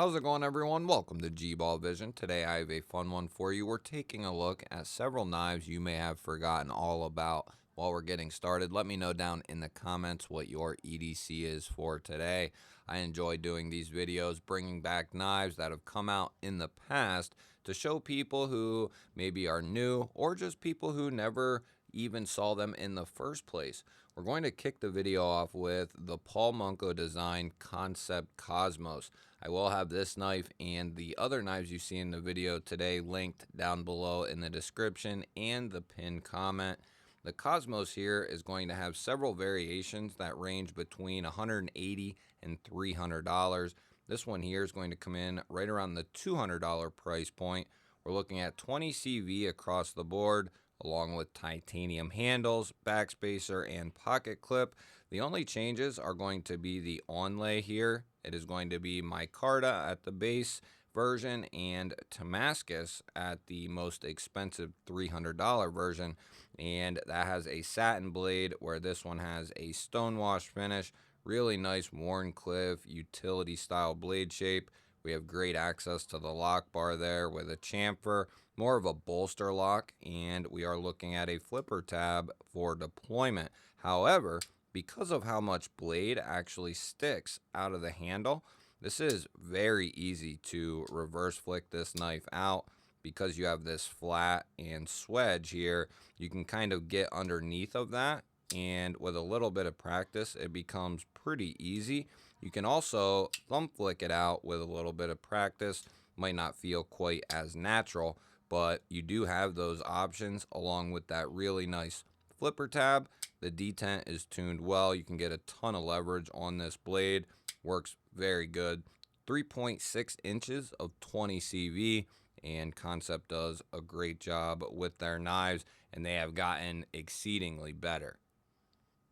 How's it going, everyone? Welcome to G-Ball Vision. Today I have a fun one for you. We're taking a look at several knives you may have forgotten all about. While we're getting started, let me know down in the comments what your EDC is for today. I enjoy doing these videos, bringing back knives that have come out in the past to show people who maybe are new or just people who never even saw them in the first place. We're going to kick the video off with the Paul Munko design Concept Cosmos. I will have this knife and the other knives you see in the video today linked down below in the description and the pinned comment. The Cosmos here is going to have several variations that range between $180 and $300. This one here is going to come in right around the $200 price point. We're looking at 20 CV across the board, along with titanium handles, backspacer, and pocket clip. The only changes are going to be the onlay here. It is going to be micarta at the base version and Damascus at the most expensive $300 version, and that has a satin blade, where this one has a stonewash finish. Really nice Warncliffe utility style blade shape. We have great access to the lock bar there with a chamfer, more of a bolster lock, and we are looking at a flipper tab for deployment. However, because of how much blade actually sticks out of the handle, this is very easy to reverse flick this knife out. Because you have this flat and swedge here, you can kind of get underneath of that, and with a little bit of practice, it becomes pretty easy. You can also thumb flick it out with a little bit of practice. Might not feel quite as natural, but you do have those options along with that really nice flipper tab. The detent is tuned well. You can get a ton of leverage on this blade. Works very good. 3.6 inches of 20 CV, and Concept does a great job with their knives, and they have gotten exceedingly better.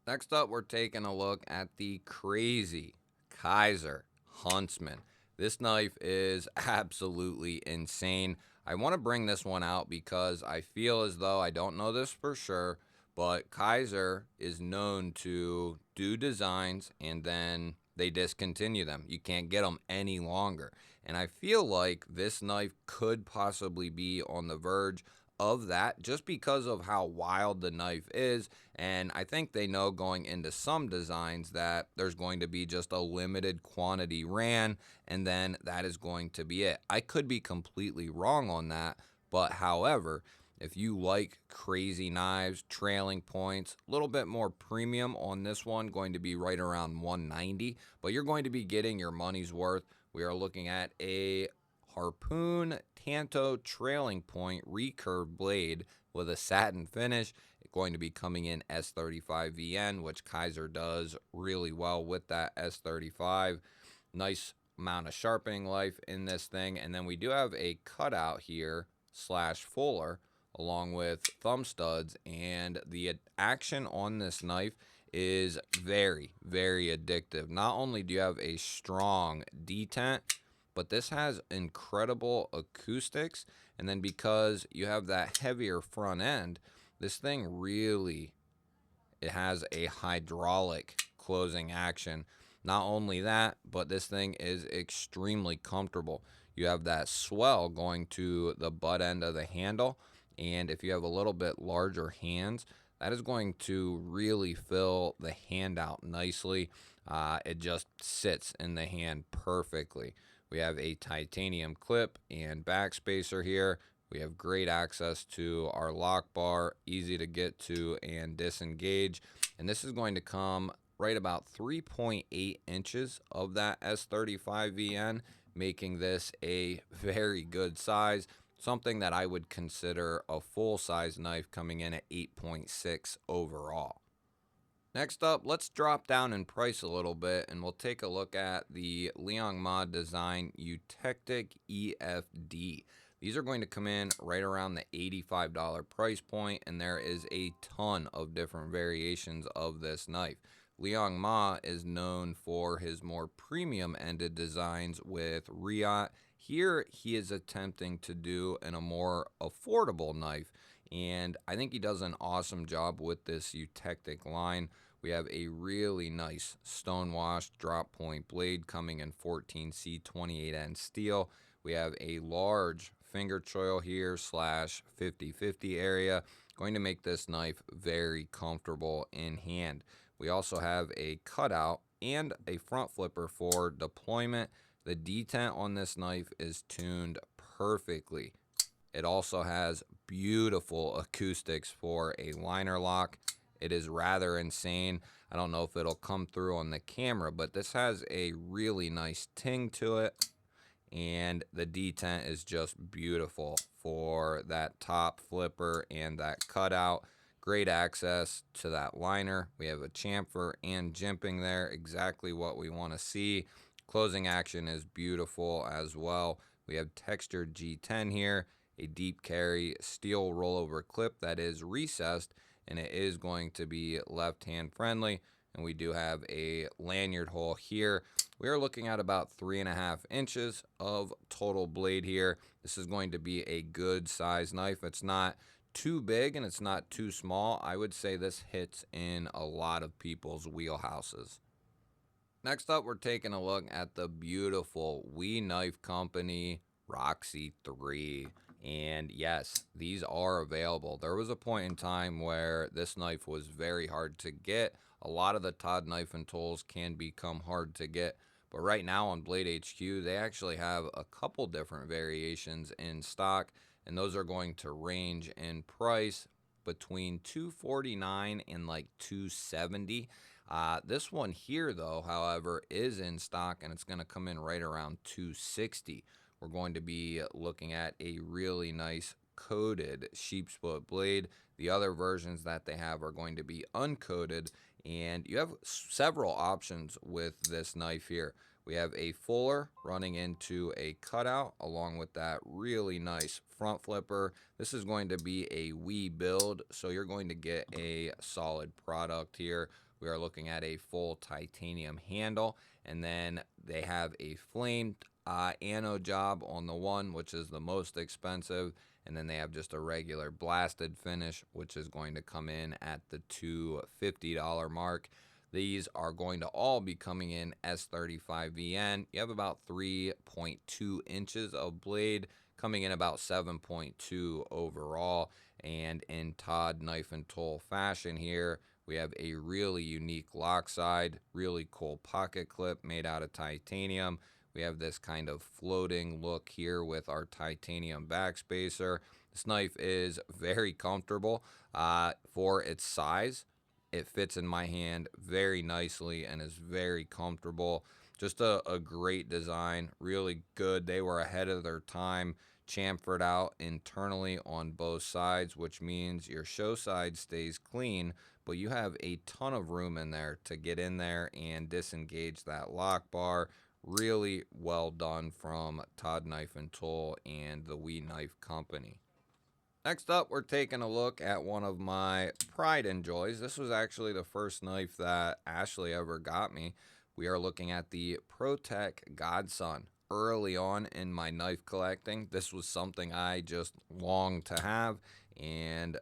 Next up, we're taking a look at the crazy Kizer Huntsman. This knife is absolutely insane. I want to bring this one out because I feel as though, I don't know this for sure, but Kizer is known to do designs and then they discontinue them. You can't get them any longer. And I feel like this knife could possibly be on the verge of that, just because of how wild the knife is. And I think they know going into some designs that there's going to be just a limited quantity ran, and then that is going to be it. I could be completely wrong on that, but however, if you like crazy knives, trailing points, a little bit more premium on this one, going to be right around $190, but you're going to be getting your money's worth. We are looking at a Harpoon Tanto trailing point recurve blade with a satin finish. It's going to be coming in S35VN, which Kizer does really well with that S35. Nice amount of sharpening life in this thing. And then we do have a cutout here slash fuller along with thumb studs, and the action on this knife is very, very addictive. Not only do you have a strong detent, but this has incredible acoustics, and then because you have that heavier front end, this thing really, it has a hydraulic closing action. Not only that, but this thing is extremely comfortable. You have that swell going to the butt end of the handle, and if you have a little bit larger hands, that is going to really fill the hand out nicely. It just sits in the hand perfectly. We have a titanium clip and backspacer here. We have great access to our lock bar, easy to get to and disengage. And this is going to come right about 3.8 inches of that S35VN, making this a very good size. Something that I would consider a full-size knife, coming in at 8.6 overall. Next up, let's drop down in price a little bit, and we'll take a look at the Liang Ma Design Eutectic EFD. These are going to come in right around the $85 price point, and there is a ton of different variations of this knife. Liang Ma is known for his more premium-ended designs with Riot. Here, he is attempting to do in a more affordable knife, and I think he does an awesome job with this Eutectic line. We have a really nice stone-washed drop point blade coming in 14C 28N steel. We have a large finger choil here slash 50/50 area, going to make this knife very comfortable in hand. We also have a cutout and a front flipper for deployment. The detent on this knife is tuned perfectly. It also has beautiful acoustics for a liner lock. It is rather insane. I don't know if it'll come through on the camera, but this has a really nice ting to it. And the detent is just beautiful for that top flipper and that cutout. Great access to that liner. We have a chamfer and jimping there, exactly what we want to see. Closing action is beautiful as well. We have textured G10 here, a deep carry steel rollover clip that is recessed, and it is going to be left hand friendly. And we do have a lanyard hole here. We are looking at about 3.5 inches of total blade here. This is going to be a good size knife. It's not too big and it's not too small. I would say this hits in a lot of people's wheelhouses. Next up, we're taking a look at the beautiful WE Knife Company Roxy 3. And yes, these are available. There was a point in time where this knife was very hard to get. A lot of the Todd knife and tools can become hard to get. But right now on Blade HQ, they actually have a couple different variations in stock. And those are going to range in price between $249 and like $270. This one here, though, however, is in stock, and it's going to come in right around $260. We're going to be looking at a really nice coated sheep split blade. The other versions that they have are going to be uncoated, and you have several options with this knife here. We have a fuller running into a cutout along with that really nice front flipper. This is going to be a WE build, so you're going to get a solid product here. We are looking at a full titanium handle, and then they have a flamed anode job on the one, which is the most expensive, and then they have just a regular blasted finish, which is going to come in at the $250 mark. These are going to all be coming in S35VN. You have about 3.2 inches of blade, coming in about 7.2 overall. And in Todd knife and tool fashion here, we have a really unique lock side, really cool pocket clip made out of titanium. We have this kind of floating look here with our titanium backspacer. This knife is very comfortable for its size. It fits in my hand very nicely and is very comfortable. Just a great design, really good. They were ahead of their time, chamfered out internally on both sides, which means your show side stays clean, but you have a ton of room in there to get in there and disengage that lock bar. Really well done from Todd Knife and Tool and the WE Knife Company. Next up, we're taking a look at one of my pride and joys. This was actually the first knife that Ashley ever got me. We are looking at the ProTech Godson. Early on in my knife collecting, this was something I just longed to have, and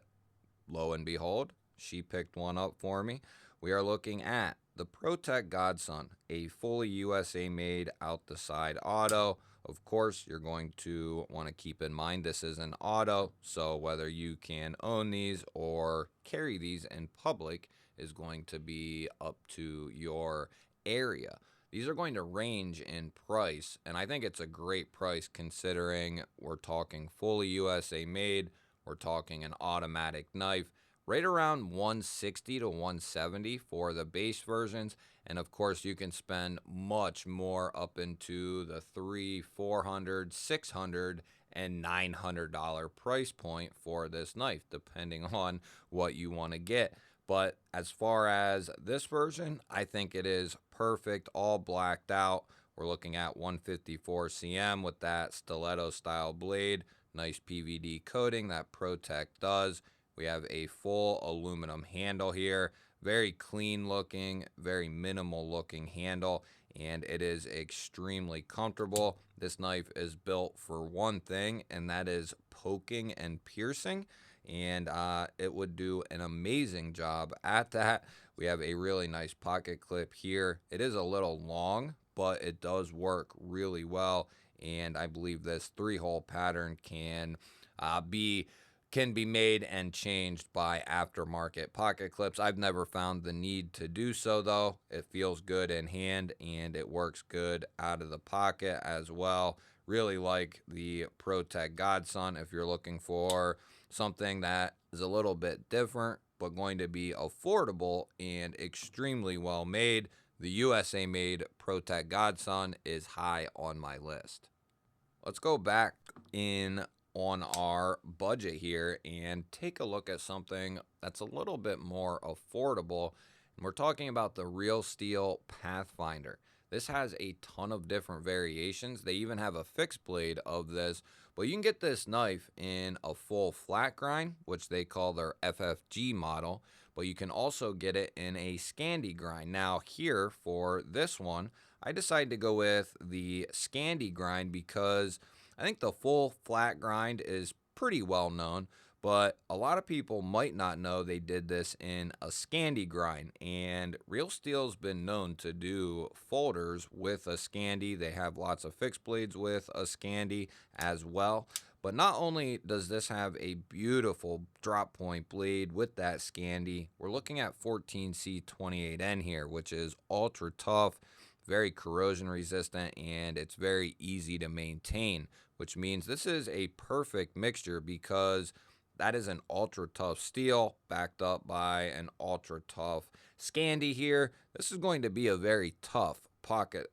lo and behold, she picked one up for me. We are looking at the ProTech Godson, a fully USA made out the side auto. Of course, you're going to want to keep in mind this is an auto, so whether you can own these or carry these in public is going to be up to your area. These are going to range in price, and I think it's a great price considering we're talking fully USA made, we're talking an automatic knife, right around $160 to $170 for the base versions. And of course, you can spend much more up into the $300, $400, $600, and $900 price point for this knife, depending on what you want to get. But as far as this version, I think it is perfect, all blacked out. We're looking at 154 cm with that stiletto style blade, nice PVD coating that ProTech does. We have a full aluminum handle here, very clean looking, very minimal looking handle, and it is extremely comfortable. This knife is built for one thing, and that is poking and piercing, and it would do an amazing job at that. We have a really nice pocket clip here. It is a little long, but it does work really well. And I believe this 3-hole pattern be can be made and changed by aftermarket pocket clips. I've never found the need to do so though. It feels good in hand and it works good out of the pocket as well. Really like the ProTech Godson if you're looking for something that is a little bit different but going to be affordable and extremely well made. The USA made ProTech Godson is high on my list. Let's go back in on our budget here and take a look at something that's a little bit more affordable. And we're talking about the Real Steel Pathfinder. This has a ton of different variations. They even have a fixed blade of this, but you can get this knife in a full flat grind, which they call their FFG model, but you can also get it in a Scandi grind. Now here for this one, I decided to go with the Scandi grind because I think the full flat grind is pretty well known, but a lot of people might not know they did this in a Scandi grind. And Real Steel's been known to do folders with a Scandi. They have lots of fixed blades with a Scandi as well. But not only does this have a beautiful drop point blade with that Scandi, we're looking at 14C28N here, which is ultra tough, very corrosion resistant, and it's very easy to maintain, which means this is a perfect mixture because that is an ultra tough steel backed up by an ultra tough Scandi here. This is going to be a very tough pocket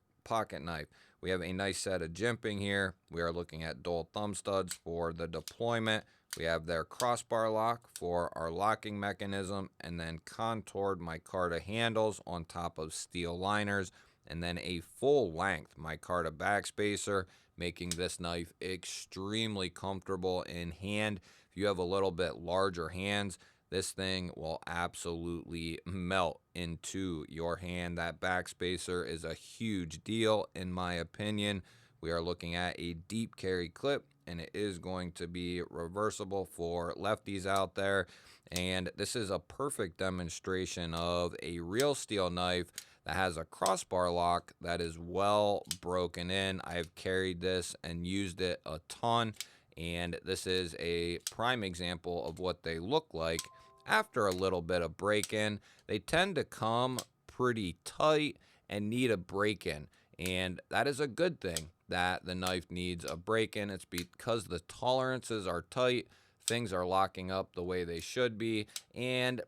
knife. We have a nice set of jimping here. We are looking at dual thumb studs for the deployment. We have their crossbar lock for our locking mechanism, and then contoured micarta handles on top of steel liners, and then a full length micarta backspacer, making this knife extremely comfortable in hand. If you have a little bit larger hands, this thing will absolutely melt into your hand. That backspacer is a huge deal in my opinion. We are looking at a deep carry clip, and it is going to be reversible for lefties out there. And this is a perfect demonstration of a Real Steel knife that has a crossbar lock that is well broken in. I've carried this and used it a ton, and this is a prime example of what they look like after a little bit of break-in. They tend to come pretty tight and need a break-in, and that is a good thing that the knife needs a break-in. It's because the tolerances are tight, things are locking up the way they should be, and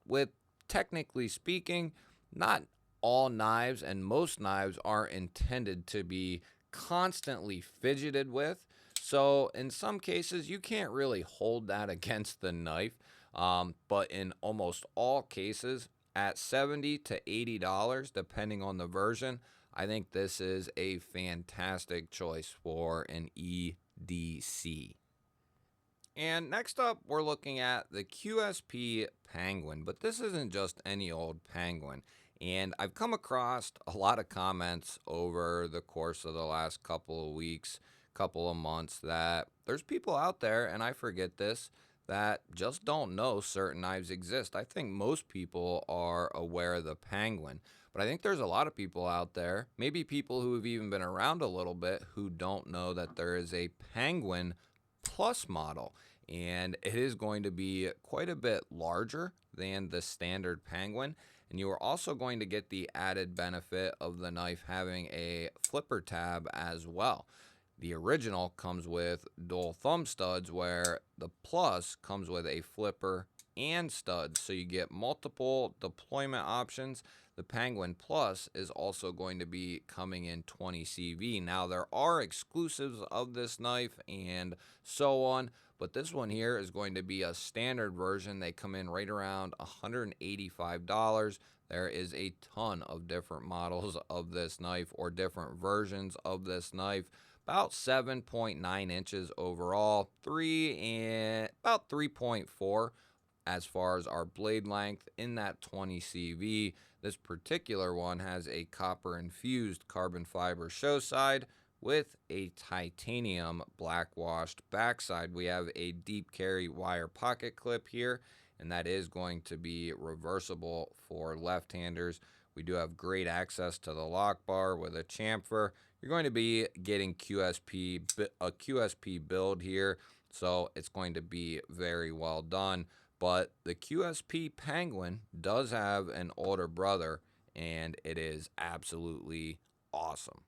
with technically speaking, not all knives and most knives are intended to be constantly fidgeted with. So in some cases, you can't really hold that against the knife. But in almost all cases, at $70 to $80, depending on the version, I think this is a fantastic choice for an EDC. And next up, we're looking at the QSP Penguin, but this isn't just any old Penguin. And I've come across a lot of comments over the course of the last couple of weeks, couple of months, that there's people out there, and I forget this, that just don't know certain knives exist. I think most people are aware of the Penguin, but I think there's a lot of people out there, maybe people who have even been around a little bit, who don't know that there is a Penguin Plus model, and it is going to be quite a bit larger than the standard Penguin. And you are also going to get the added benefit of the knife having a flipper tab as well. The original comes with dual thumb studs, where the Plus comes with a flipper and studs, so you get multiple deployment options. The Penguin Plus is also going to be coming in 20 CV. Now, there are exclusives of this knife and so on, but this one here is going to be a standard version. They come in right around $185. There is a ton of different models of this knife, or different versions of this knife. About 7.9 inches overall, about 3.4 as far as our blade length in that 20 CV. This particular one has a copper infused carbon fiber show side with a titanium black washed backside. We have a deep carry wire pocket clip here, and that is going to be reversible for left-handers. We do have great access to the lock bar with a chamfer. You're going to be getting a QSP build here, so it's going to be very well done. But the QSP Penguin does have an older brother, and it is absolutely awesome.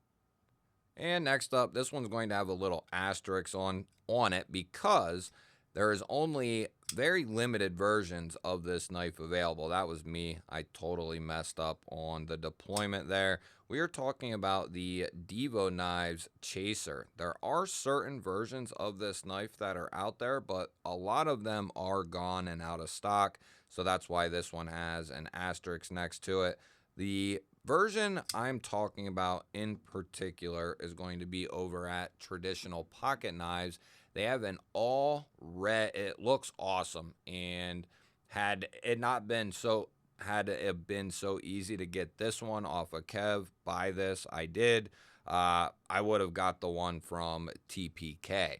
And next up, this one's going to have a little asterisk on it because there is only very limited versions of this knife available. That was me. I totally messed up on the deployment there. We are talking about the Devo Knives Chaser. There are certain versions of this knife that are out there, but a lot of them are gone and out of stock. So that's why this one has an asterisk next to it. The version I'm talking about in particular is going to be over at Traditional Pocket Knives. They have an all red, it looks awesome, and had it been so easy to get this one off of Kev, buy this, I did. I would have got the one from TPK.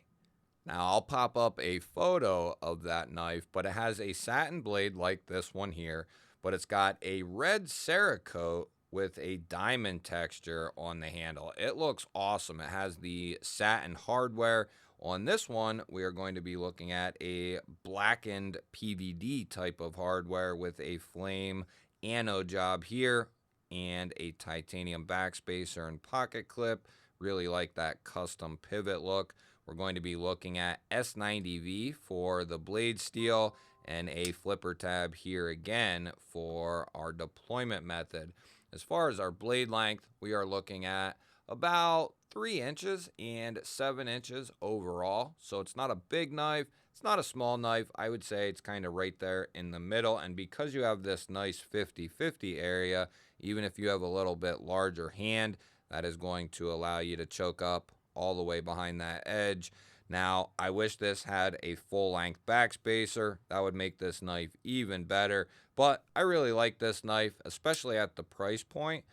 Now I'll pop up a photo of that knife, but it has a satin blade like this one here, but it's got a red Cerakote with a diamond texture on the handle. It looks awesome. It has the satin hardware. On this one, we are going to be looking at a blackened PVD type of hardware with a flame anode job here and a titanium backspacer and pocket clip. Really like that custom pivot look. We're going to be looking at S90V for the blade steel and a flipper tab here again for our deployment method. As far as our blade length, we are looking at about 3 inches and 7 inches overall. So it's not a big knife. It's not a small knife. I would say it's kind of right there in the middle. And because you have this nice 50-50 area, even if you have a little bit larger hand, that is going to allow you to choke up all the way behind that edge. Now, I wish this had a full-length backspacer. That would make this knife even better. But I really like this knife, especially at the price point.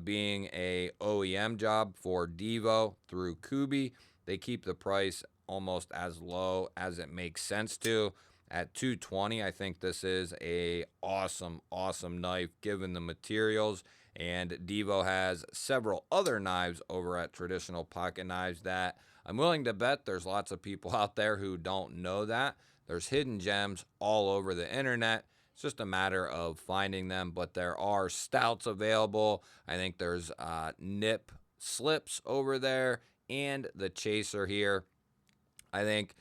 Being a OEM job for Devo through Kubi, they keep the price almost as low as it makes sense to. At $220, I think this is a awesome knife given the materials. And Devo has several other knives over at Traditional Pocket Knives that I'm willing to bet there's lots of people out there who don't know that. There's hidden gems all over the internet. It's just a matter of finding them, but there are stouts available. I think there's nip slips over there and the chaser here. I think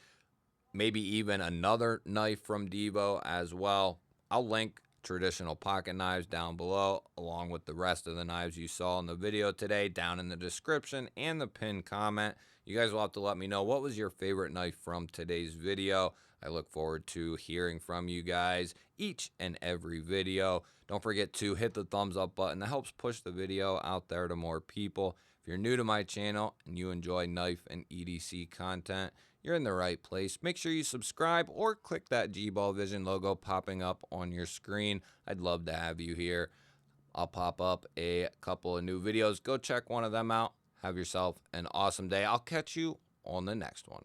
maybe even another knife from Devo as well. I'll link Traditional Pocket Knives down below, along with the rest of the knives you saw in the video today down in the description and the pinned comment. You guys will have to let me know what was your favorite knife from today's video. I look forward to hearing from you guys each and every video. Don't forget to hit the thumbs up button. That helps push the video out there to more people. If you're new to my channel and you enjoy knife and EDC content, you're in the right place. Make sure you subscribe or click that G-Ball Vision logo popping up on your screen. I'd love to have you here. I'll pop up a couple of new videos. Go check one of them out. Have yourself an awesome day. I'll catch you on the next one.